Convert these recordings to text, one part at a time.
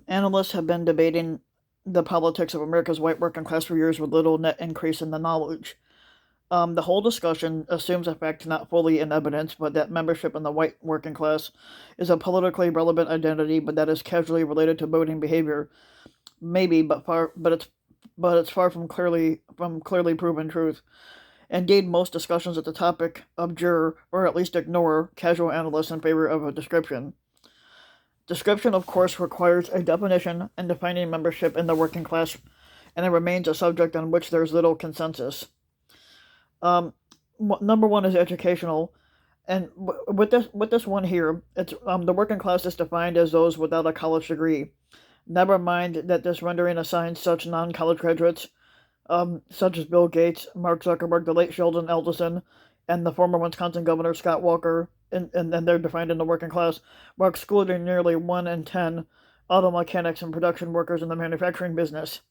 Analysts have been debating the politics of America's white working class for years with little net increase in the knowledge. The whole discussion assumes a fact not fully in evidence, but that membership in the white working class is a politically relevant identity, but that is casually related to voting behavior. Maybe, but it's far from clearly proven truth. Indeed, most discussions at the topic obscure or at least ignore casual analysts in favor of a description. Description, of course, requires a definition and defining membership in the working class, and it remains a subject on which there is little consensus. Um, Number one is educational, and with this one here, it's the working class is defined as those without a college degree. Never mind that this rendering assigns such non-college graduates, such as Bill Gates, Mark Zuckerberg, the late Sheldon Adelson, and the former Wisconsin Governor Scott Walker, and they're defined in the working class, while excluding nearly 1 in 10 auto mechanics and production workers in the manufacturing business.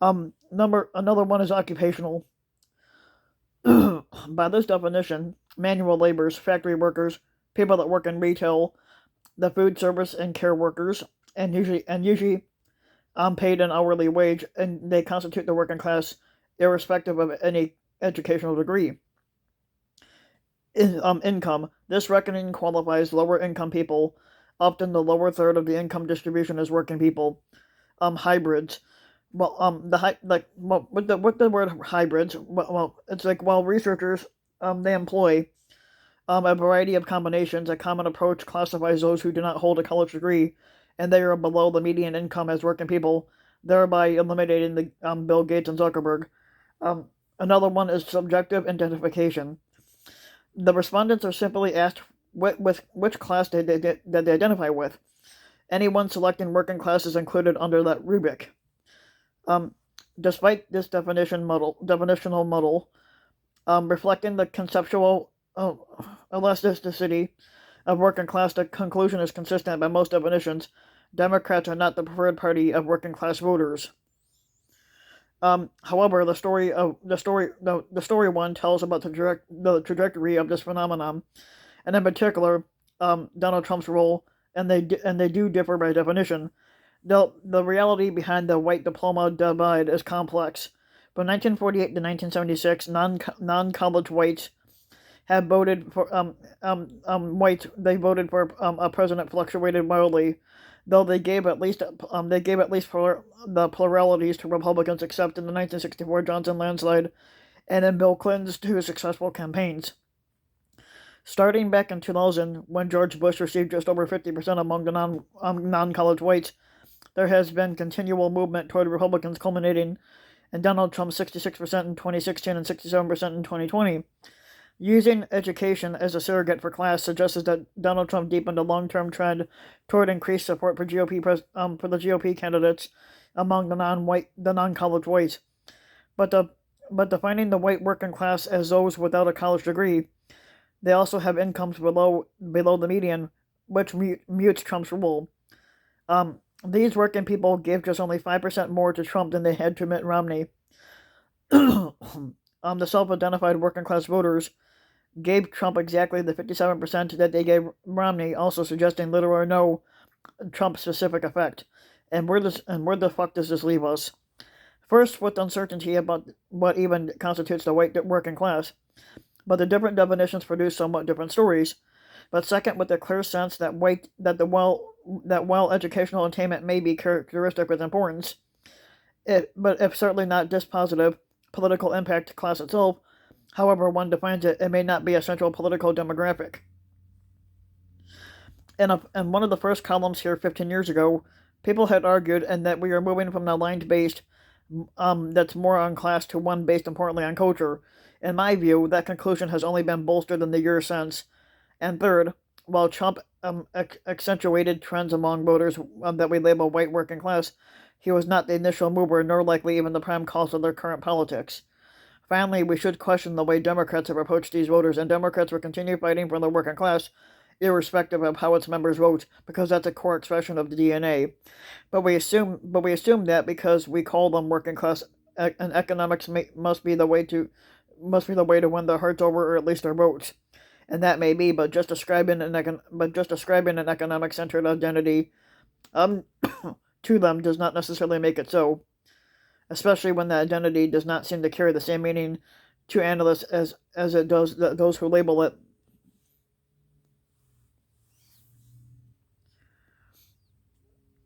Another one is occupational. By this definition, manual laborers, factory workers, people that work in retail, the food service and care workers, and usually paid an hourly wage, and they constitute the working class irrespective of any educational degree. Income. This reckoning qualifies lower income people. Often the lower third of the income distribution is working people. Hybrids. Well, with the word hybrids, it's like while researchers they employ a variety of combinations. A common approach classifies those who do not hold a college degree, and they are below the median income as working people, thereby eliminating the Bill Gates and Zuckerberg. Another one is subjective identification. The respondents are simply asked with which class that they identify with. Anyone selecting working class is included under that rubric. Um, Despite this definitional muddle, reflecting the conceptual elasticity of working class, the conclusion is consistent by most definitions. Democrats are not the preferred party of working class voters. However, the story one tells about the trajectory of this phenomenon, and in particular, Donald Trump's role, and they do differ by definition. The reality behind the white diploma divide is complex. From 1948 to 1976, non college whites have voted for whites. They voted for a president fluctuated wildly, though they gave at least for the pluralities to Republicans, except in the 1964 Johnson landslide and in Bill Clinton's two successful campaigns. Starting back in 2000, when George Bush received just over 50% among the non-college whites, there has been continual movement toward Republicans, culminating in Donald Trump's 66% in 2016 and 67% in 2020. Using education as a surrogate for class suggests that Donald Trump deepened a long-term trend toward increased support for the GOP candidates among the non-college whites. But the but defining the white working class as those without a college degree, they also have incomes below the median, which mutes Trump's rule. These working people gave just only 5% more to Trump than they had to Mitt Romney. The self-identified working class voters gave Trump exactly the 57% that they gave Romney, also suggesting little or no Trump-specific effect. And where the fuck does this leave us? First, with uncertainty about what even constitutes the white working class, but the different definitions produce somewhat different stories. But second, with the clear sense that while educational attainment may be characteristic with importance, but if certainly not dispositive political impact to class itself, however one defines it, it may not be a central political demographic. In one of the first columns here 15 years ago, people had argued and that we are moving from an aligned based that's more on class to one based importantly on culture. In my view, that conclusion has only been bolstered in the years since. And third, while Trump accentuated trends among voters that we label white working class, he was not the initial mover, nor likely even the prime cause of their current politics. Finally, we should question the way Democrats have approached these voters, and Democrats will continue fighting for the working class, irrespective of how its members vote, because that's a core expression of the DNA. But we assume that because we call them working class, and economics must be the way to win their hearts over, or at least their votes. And that may be, but just describing an economic centered identity um, to them does not necessarily make it so, especially when that identity does not seem to carry the same meaning to analysts as it does those who label it.